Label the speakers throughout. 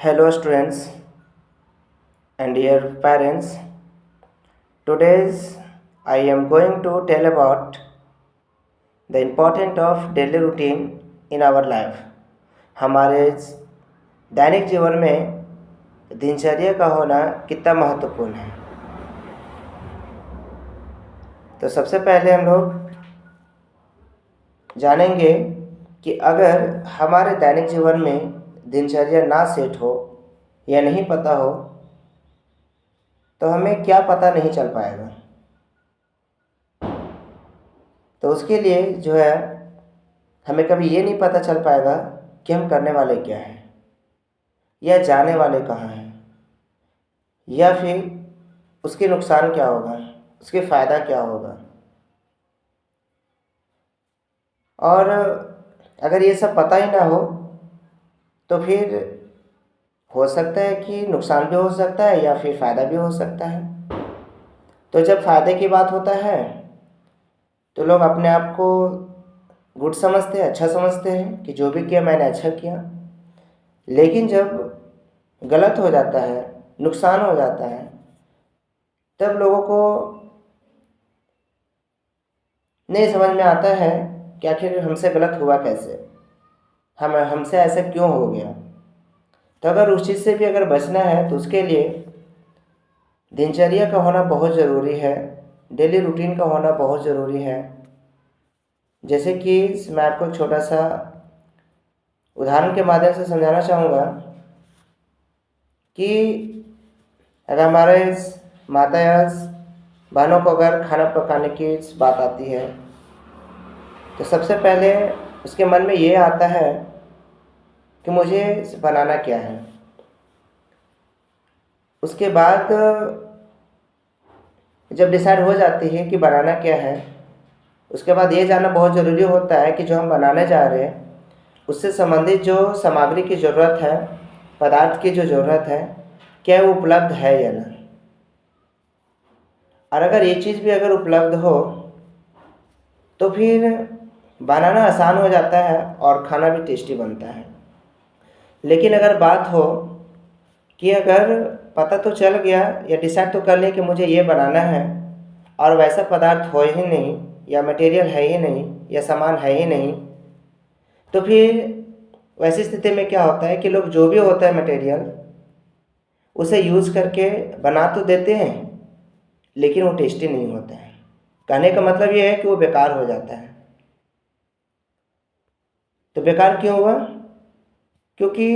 Speaker 1: Hello, students and dear parents. Today's I am going to tell about the importance of daily routine in our life. हमारे दैनिक जीवन में दिनचर्या का होना कितना महत्वपूर्ण है। तो सबसे पहले हम लोग जानेंगे कि अगर हमारे दैनिक जीवन में दिनचर्या ना सेट हो या नहीं पता हो तो हमें क्या पता नहीं चल पाएगा। तो उसके लिए जो है हमें कभी ये नहीं पता चल पाएगा कि हम करने वाले क्या हैं या जाने वाले कहाँ हैं या फिर उसके नुकसान क्या होगा, उसके फ़ायदा क्या होगा। और अगर ये सब पता ही ना हो तो फिर हो सकता है कि नुकसान भी हो सकता है या फिर फ़ायदा भी हो सकता है। तो जब फ़ायदे की बात होता है तो लोग अपने आप को गुड समझते हैं, अच्छा समझते हैं कि जो भी किया मैंने अच्छा किया। लेकिन जब गलत हो जाता है, नुकसान हो जाता है, तब लोगों को नहीं समझ में आता है कि आखिर हमसे गलत हुआ कैसे, हमसे ऐसा क्यों हो गया। तो अगर उस चीज़ से भी अगर बचना है तो उसके लिए दिनचर्या का होना बहुत ज़रूरी है, डेली रूटीन का होना बहुत ज़रूरी है। जैसे कि मैं आपको एक छोटा सा उदाहरण के माध्यम से समझाना चाहूँगा कि अगर हमारे माता या बहनों को अगर खाना पकाने की बात आती है तो सबसे पहले उसके मन में ये आता है कि मुझे बनाना क्या है। उसके बाद जब डिसाइड हो जाती है कि बनाना क्या है, उसके बाद ये जानना बहुत ज़रूरी होता है कि जो हम बनाने जा रहे हैं उससे संबंधित जो सामग्री की ज़रूरत है, पदार्थ की जो ज़रूरत है, क्या वो उपलब्ध है या नहीं। और अगर ये चीज़ भी अगर उपलब्ध हो तो फिर बनाना आसान हो जाता है और खाना भी टेस्टी बनता है। लेकिन अगर बात हो कि अगर पता तो चल गया या डिसाइड तो कर लिया कि मुझे ये बनाना है और वैसा पदार्थ हो ही नहीं या मटेरियल है ही नहीं या सामान है ही नहीं, तो फिर वैसी स्थिति में क्या होता है कि लोग जो भी होता है मटेरियल उसे यूज़ करके बना तो देते हैं लेकिन वो टेस्टी नहीं होता है। कहने का मतलब ये है कि वो बेकार हो जाता है। तो बेकार क्यों हुआ? क्योंकि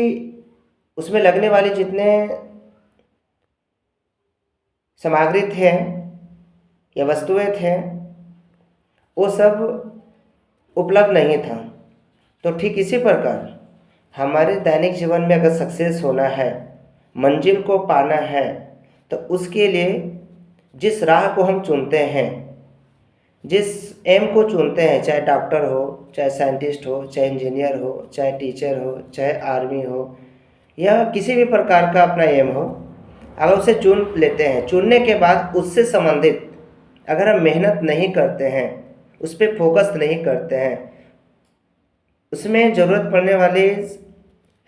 Speaker 1: उसमें लगने वाली जितने सामग्री थे या वस्तुएं थे वो सब उपलब्ध नहीं था। तो ठीक इसी प्रकार हमारे दैनिक जीवन में अगर सक्सेस होना है, मंजिल को पाना है, तो उसके लिए जिस राह को हम चुनते हैं, जिस एम को चुनते हैं, चाहे डॉक्टर हो, चाहे साइंटिस्ट हो, चाहे इंजीनियर हो, चाहे टीचर हो, चाहे आर्मी हो या किसी भी प्रकार का अपना एम हो, अगर उसे चुन लेते हैं, चुनने के बाद उससे संबंधित अगर हम मेहनत नहीं करते हैं, उस पर फोकस नहीं करते हैं, उसमें ज़रूरत पड़ने वाले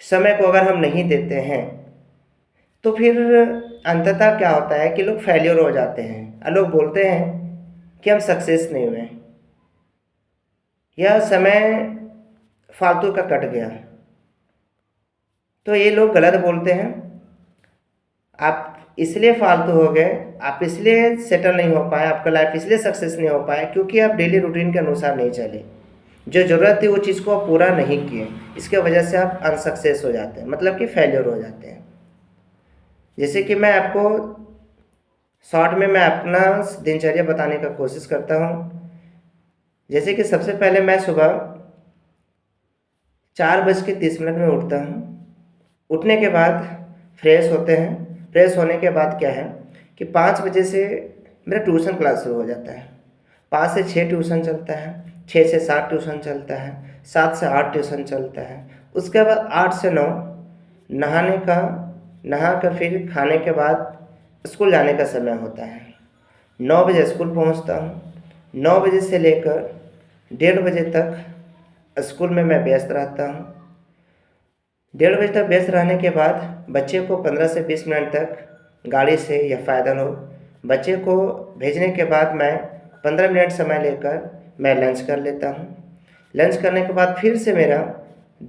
Speaker 1: समय को अगर हम नहीं देते हैं, तो फिर अंततः क्या होता है कि लोग फेल्योर हो जाते हैं और लोग बोलते हैं कि हम सक्सेस नहीं हुए, यह समय फालतू का कट गया। तो ये लोग गलत बोलते हैं। आप इसलिए फालतू हो गए, आप इसलिए सेटल नहीं हो पाए, आपका लाइफ इसलिए सक्सेस नहीं हो पाया क्योंकि आप डेली रूटीन के अनुसार नहीं चले। जो ज़रूरत थी वो चीज़ को आप पूरा नहीं किए, इसके वजह से आप अनसक्सेस हो जाते हैं, मतलब कि फेलियर हो जाते हैं। जैसे कि मैं आपको शॉर्ट में मैं अपना दिनचर्या बताने का कोशिश करता हूँ। जैसे कि सबसे पहले मैं सुबह 4:30 में उठता हूँ। उठने के बाद फ्रेश होते हैं। फ्रेश होने के बाद क्या है कि 5 बजे से मेरा ट्यूशन क्लास शुरू हो जाता है। 5 से 6 ट्यूशन चलता है, 6 से 7 ट्यूशन चलता है, 7 से 8 ट्यूशन चलता है। उसके बाद 8 से 9 नहाने का, नहा कर फिर खाने के बाद स्कूल जाने का समय होता है। 9 बजे स्कूल पहुंचता हूं। 9 बजे से लेकर 1:30 बजे तक स्कूल में मैं व्यस्त रहता हूं। 1:30 बजे तक व्यस्त रहने के बाद बच्चे को 15 से 20 मिनट तक गाड़ी से या पैदल हो, बच्चे को भेजने के बाद मैं 15 मिनट समय लेकर मैं लंच कर लेता हूँ। लंच करने के बाद फिर से मेरा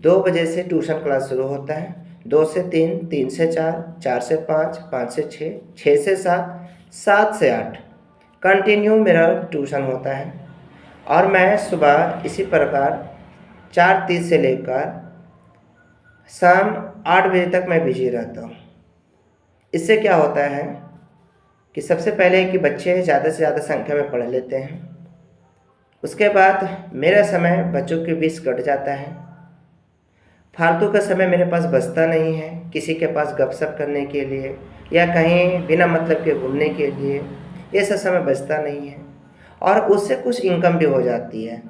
Speaker 1: 2 बजे से ट्यूशन क्लास शुरू होता है। 2 से 3, 3 से 4, 4 से 5, 5 से 6, 6 से 7, 7 से 8 कंटिन्यू मेरा ट्यूशन होता है। और मैं सुबह इसी प्रकार 4:30 से लेकर शाम 8 बजे तक मैं बिजी रहता हूँ। इससे क्या होता है कि सबसे पहले कि बच्चे ज़्यादा से ज़्यादा संख्या में पढ़ लेते हैं, उसके बाद मेरा समय बच्चों के बीच कट जाता है। फालतू का समय मेरे पास बचता नहीं है किसी के पास गपशप करने के लिए या कहीं बिना मतलब के घूमने के लिए, ये सब समय बचता नहीं है। और उससे कुछ इनकम भी हो जाती है,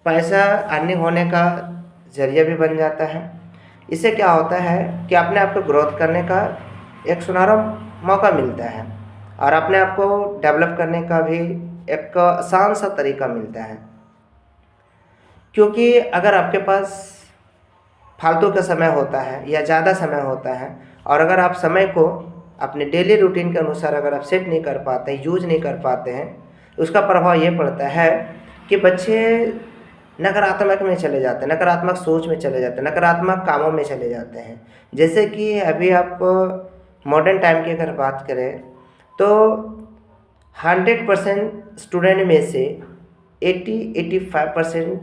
Speaker 1: पैसा अर्निंग होने का ज़रिया भी बन जाता है। इससे क्या होता है कि अपने आप को ग्रोथ करने का एक सुनहरा मौका मिलता है और अपने आप को डेवलप करने का भी एक आसान सा तरीका मिलता है। क्योंकि अगर आपके पास फालतू का समय होता है या ज़्यादा समय होता है और अगर आप समय को अपने डेली रूटीन के अनुसार अगर आप सेट नहीं कर पाते हैं, यूज नहीं कर पाते हैं, उसका प्रभाव ये पड़ता है कि बच्चे नकारात्मक में चले जाते हैं, नकारात्मक सोच में चले जाते हैं, नकारात्मक कामों में चले जाते हैं। जैसे कि अभी आप मॉडर्न टाइम की अगर बात करें तो 100% स्टूडेंट में से 80-85%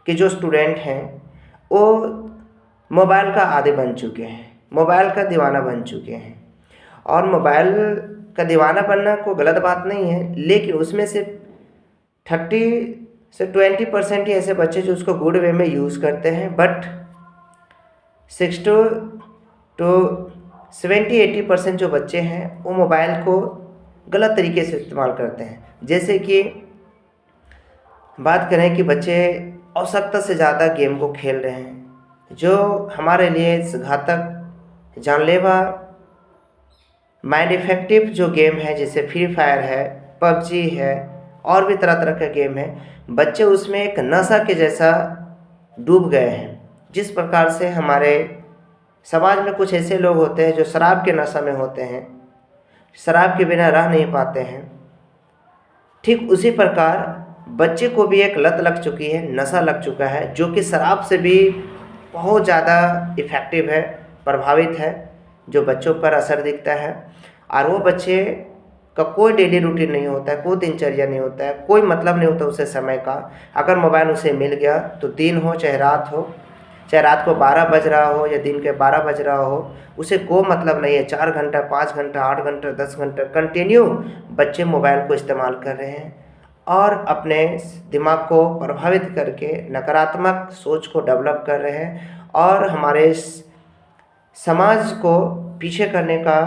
Speaker 1: के जो स्टूडेंट हैं वो मोबाइल का आदी बन चुके हैं, मोबाइल का दीवाना बन चुके हैं। और मोबाइल का दीवाना बनना कोई गलत बात नहीं है, लेकिन उसमें से 30 से 20% ही ऐसे बच्चे जो उसको गुड वे में यूज़ करते हैं, बट 60 to 70-80% जो बच्चे हैं वो मोबाइल को गलत तरीके से इस्तेमाल करते हैं। जैसे कि बात करें कि बच्चे आवश्यकता से ज़्यादा गेम को खेल रहे हैं, जो हमारे लिए घातक, जानलेवा, माइंड इफेक्टिव जो गेम है, जैसे फ्री फायर है, पबजी है और भी तरह तरह के गेम है। बच्चे उसमें एक नशा के जैसा डूब गए हैं। जिस प्रकार से हमारे समाज में कुछ ऐसे लोग होते हैं जो शराब के नशा में होते हैं, शराब के बिना रह नहीं पाते हैं, ठीक उसी प्रकार बच्चे को भी एक लत लग चुकी है, नशा लग चुका है, जो कि शराब से भी बहुत ज़्यादा इफ़ेक्टिव है, प्रभावित है, जो बच्चों पर असर दिखता है। और वो बच्चे का कोई डेली रूटीन नहीं होता है, कोई दिनचर्या नहीं होता है, कोई मतलब नहीं होता उसे समय का। अगर मोबाइल उसे मिल गया तो दिन हो चाहे रात हो, चाहे रात को 12 बज रहा हो या दिन के 12 बज रहा हो, उसे कोई मतलब नहीं है। 4 घंटा, 5 घंटा, 8 घंटा, 10 घंटा कंटिन्यू बच्चे मोबाइल को इस्तेमाल कर रहे हैं और अपने दिमाग को प्रभावित करके नकारात्मक सोच को डेवलप कर रहे हैं और हमारे समाज को पीछे करने का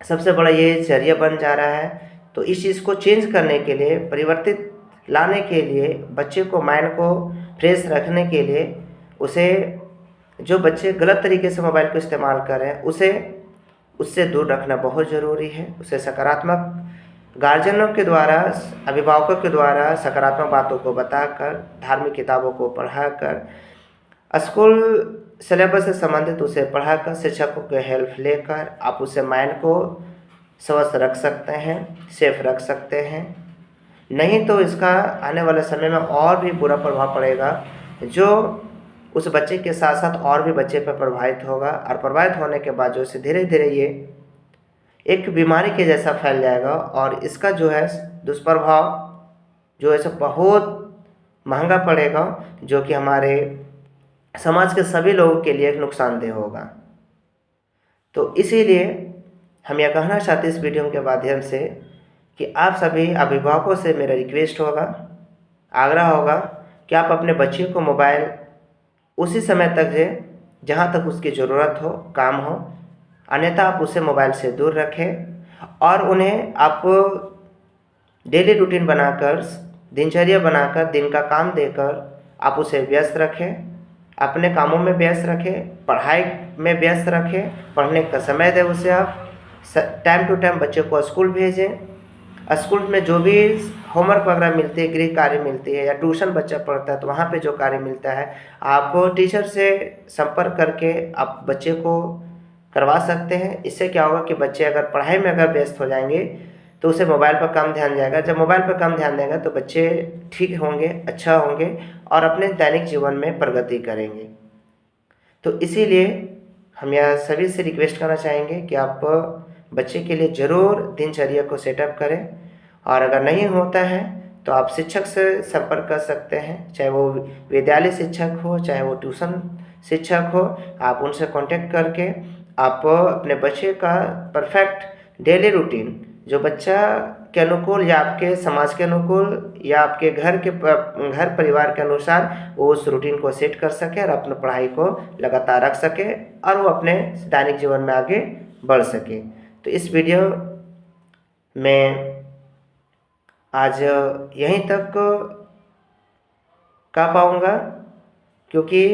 Speaker 1: सबसे बड़ा ये जरिया बन जा रहा है। तो इस चीज़ को चेंज करने के लिए, परिवर्तित लाने के लिए, बच्चे को माइंड को फ्रेश रखने के लिए, उसे जो बच्चे गलत तरीके से मोबाइल को इस्तेमाल कर रहे हैं उससे दूर रखना बहुत ज़रूरी है। उसे सकारात्मक गार्जियनों के द्वारा, अभिभावकों के द्वारा सकारात्मक बातों को बताकर, धार्मिक किताबों को पढ़ाकर, स्कूल सिलेबस से संबंधित उसे पढ़ाकर, शिक्षकों के हेल्प लेकर आप उसे माइंड को स्वस्थ रख सकते हैं, सेफ रख सकते हैं। नहीं तो इसका आने वाले समय में और भी बुरा प्रभाव पड़ेगा, जो उस बच्चे के साथ साथ और भी बच्चे पर प्रभावित होगा और प्रभावित होने के बाद जो इसे धीरे धीरे ये एक बीमारी के जैसा फैल जाएगा और इसका जो है दुष्प्रभाव जो है सब बहुत महंगा पड़ेगा, जो कि हमारे समाज के सभी लोगों के लिए एक नुकसानदेह होगा। तो इसीलिए हम यह कहना चाहते हैं इस वीडियो के माध्यम से कि आप सभी अभिभावकों से मेरा रिक्वेस्ट होगा, आग्रह होगा कि आप अपने बच्चे को मोबाइल उसी समय तक दें जहाँ तक उसकी ज़रूरत हो, काम हो, अन्यथा आप उसे मोबाइल से दूर रखें और उन्हें आप डेली रूटीन बनाकर, दिनचर्या बनाकर, दिन का काम देकर आप उसे व्यस्त रखें, अपने कामों में व्यस्त रखें, पढ़ाई में व्यस्त रखें, पढ़ने का समय दें उसे। आप टाइम टू टाइम बच्चे को स्कूल भेजें, स्कूल में जो भी होमवर्क वगैरह मिलती है, गृह कार्य मिलती है, या ट्यूशन बच्चा पढ़ता है तो वहाँ पे जो कार्य मिलता है, आप टीचर से संपर्क करके आप बच्चे को करवा सकते हैं। इससे क्या होगा कि बच्चे अगर पढ़ाई में अगर व्यस्त हो जाएंगे तो उसे मोबाइल पर कम ध्यान जाएगा। जब मोबाइल पर कम ध्यान देगा तो बच्चे ठीक होंगे, अच्छा होंगे और अपने दैनिक जीवन में प्रगति करेंगे। तो इसीलिए हम यह सभी से रिक्वेस्ट करना चाहेंगे कि आप बच्चे के लिए ज़रूर दिनचर्या को सेटअप करें, और अगर नहीं होता है तो आप शिक्षक से संपर्क कर सकते हैं, चाहे वो विद्यालय शिक्षक हो, चाहे वो ट्यूशन शिक्षक हो। आप उनसे कांटेक्ट करके आप अपने बच्चे का परफेक्ट डेली रूटीन, जो बच्चा के अनुकूल या आपके समाज के अनुकूल या आपके घर परिवार के अनुसार वो उस रूटीन को सेट कर सके और अपने पढ़ाई को लगातार रख सके और वो अपने दैनिक जीवन में आगे बढ़ सके। तो इस वीडियो में आज यहीं तक कह पाऊँगा, क्योंकि